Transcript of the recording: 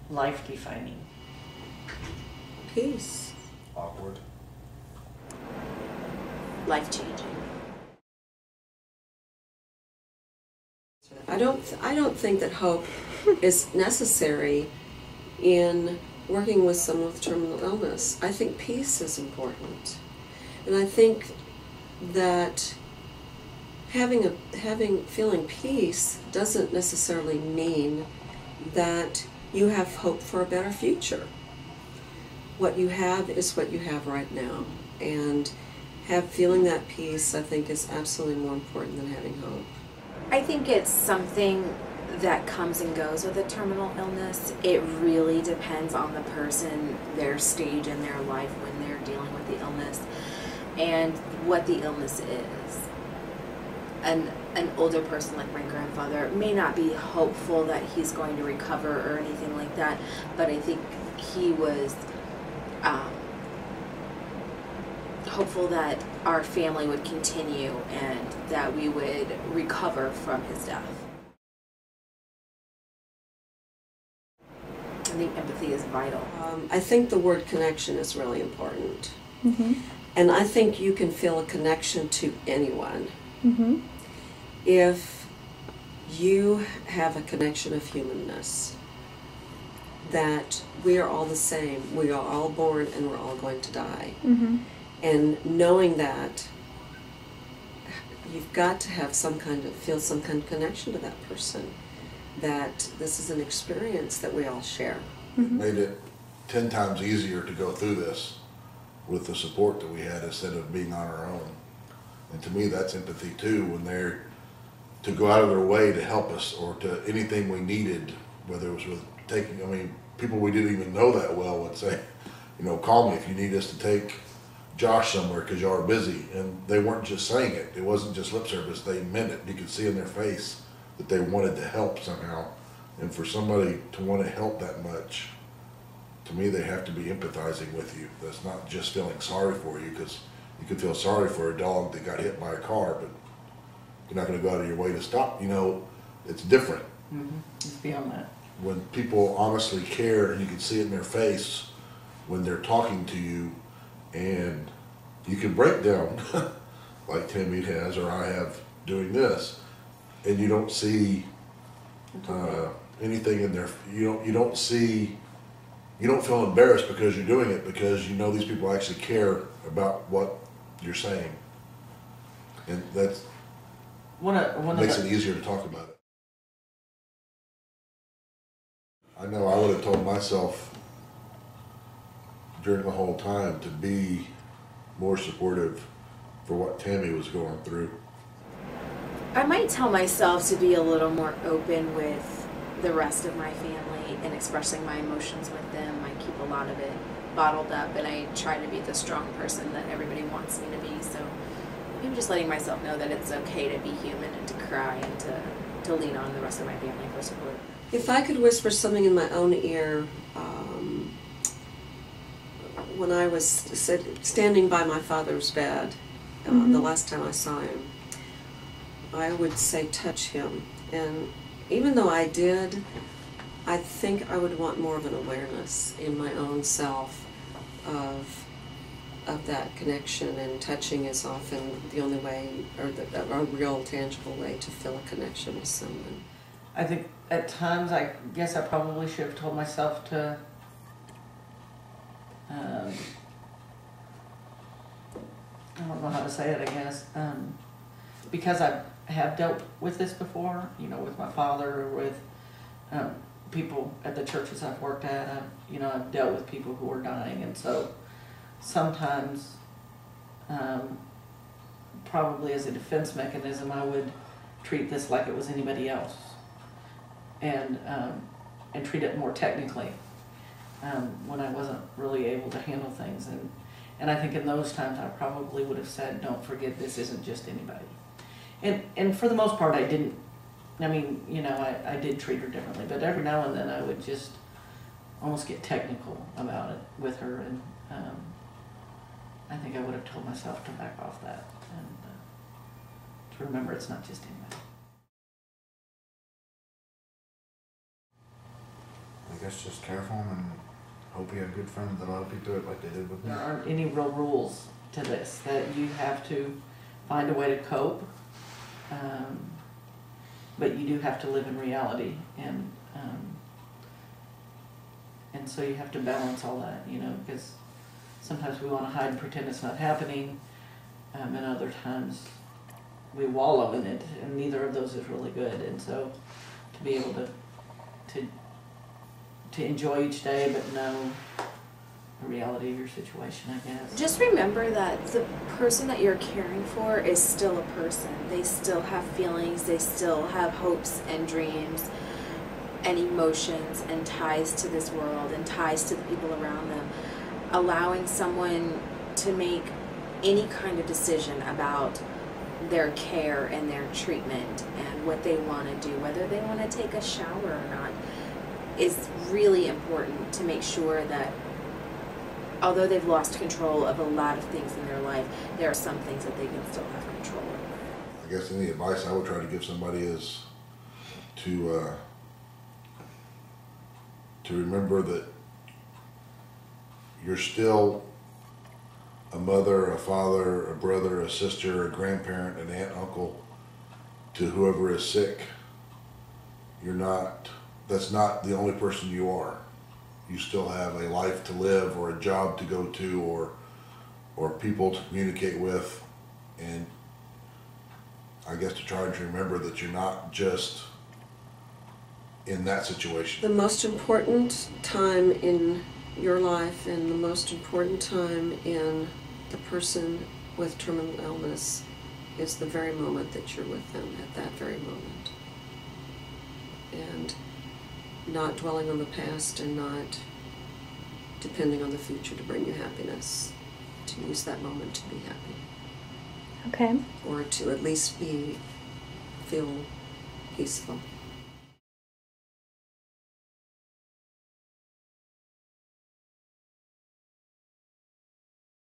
life-defining. Peace. Awkward. Life-changing. I don't think that hope is necessary in working with someone with terminal illness. I think peace is important. And I think that feeling peace doesn't necessarily mean that you have hope for a better future. What you have is what you have right now. And feeling that peace, I think, is absolutely more important than having hope. I think it's something that comes and goes with a terminal illness. It really depends on the person, their stage in their life when they're dealing with the illness, and what the illness is. An older person like my grandfather may not be hopeful that he's going to recover or anything like that, but I think he was hopeful that our family would continue and that we would recover from his death. I think empathy is vital. I think the word connection is really important. Mm-hmm. And I think you can feel a connection to anyone. Mm-hmm. If you have a connection of humanness, that we are all the same, we are all born and we're all going to die. Mm-hmm. And knowing that, you've got to have feel some kind of connection to that person, that this is an experience that we all share. It made it 10 times easier to go through this with the support that we had instead of being on our own. And to me, that's empathy too, when they're to go out of their way to help us or to anything we needed, whether it was with taking, I mean, people we didn't even know that well would say, you know, call me if you need us to take Josh somewhere because y'all are busy. And they weren't just saying it. It wasn't just lip service. They meant it. You could see in their face that they wanted to help somehow. And for somebody to want to help that much, to me, they have to be empathizing with you. That's not just feeling sorry for you, because you could feel sorry for a dog that got hit by a car, but you're not going to go out of your way to stop. You know, it's different. Mm-hmm. It's beyond that. When people honestly care and you can see it in their face when they're talking to you, and you can break down like Tammy has or I have doing this, and you don't see anything in there. You don't feel embarrassed because you're doing it, because you know these people actually care about what you're saying, and that's makes it easier to talk about it. I know I would have told myself during the whole time to be more supportive for what Tammy was going through. I might tell myself to be a little more open with the rest of my family and expressing my emotions with them. I keep a lot of it bottled up, and I try to be the strong person that everybody wants me to be. So I'm just letting myself know that it's okay to be human and to cry and to lean on the rest of my family for support. If I could whisper something in my own ear, when I was standing by my father's bed, the last time I saw him, I would say, touch him. And even though I did, I think I would want more of an awareness in my own self of that connection, and touching is often the only way, or a real tangible way to feel a connection with someone. I think at times, I guess I probably should have told myself to I don't know how to say it, I guess, because I have dealt with this before, you know, with my father, or with people at the churches I've worked at. I've dealt with people who are dying, and so sometimes, probably as a defense mechanism, I would treat this like it was anybody else, and treat it more technically when I wasn't really able to handle things. And I think in those times I probably would have said, don't forget, this isn't just anybody. And for the most part I didn't. I mean, I did treat her differently, but every now and then I would just almost get technical about it with her, and I think I would have told myself to back off that, and to remember it's not just anybody. I guess just care for them and hope you have good friends that'll help you through it like they did with me. There aren't any real rules to this, that you have to find a way to cope. But you do have to live in reality, and so you have to balance all that, you know, because sometimes we want to hide and pretend it's not happening, and other times we wallow in it, and neither of those is really good. And so to be able to enjoy each day, but know the reality of your situation, I guess. Just remember that the person that you're caring for is still a person. They still have feelings, they still have hopes and dreams and emotions and ties to this world and ties to the people around them. Allowing someone to make any kind of decision about their care and their treatment and what they want to do, whether they want to take a shower or not, is really important to make sure that although they've lost control of a lot of things in their life, there are some things that they can still have control of. I guess any advice I would try to give somebody is to remember that you're still a mother, a father, a brother, a sister, a grandparent, an aunt, uncle to whoever is sick. That's not the only person you are. You still have a life to live, or a job to go to, or people to communicate with, and I guess to try to remember that you're not just in that situation. The most important time in your life and the most important time in the person with terminal illness is the very moment that you're with them, at that very moment. And not dwelling on the past and not depending on the future to bring you happiness. To use that moment to be happy. Okay. Or to at least feel peaceful.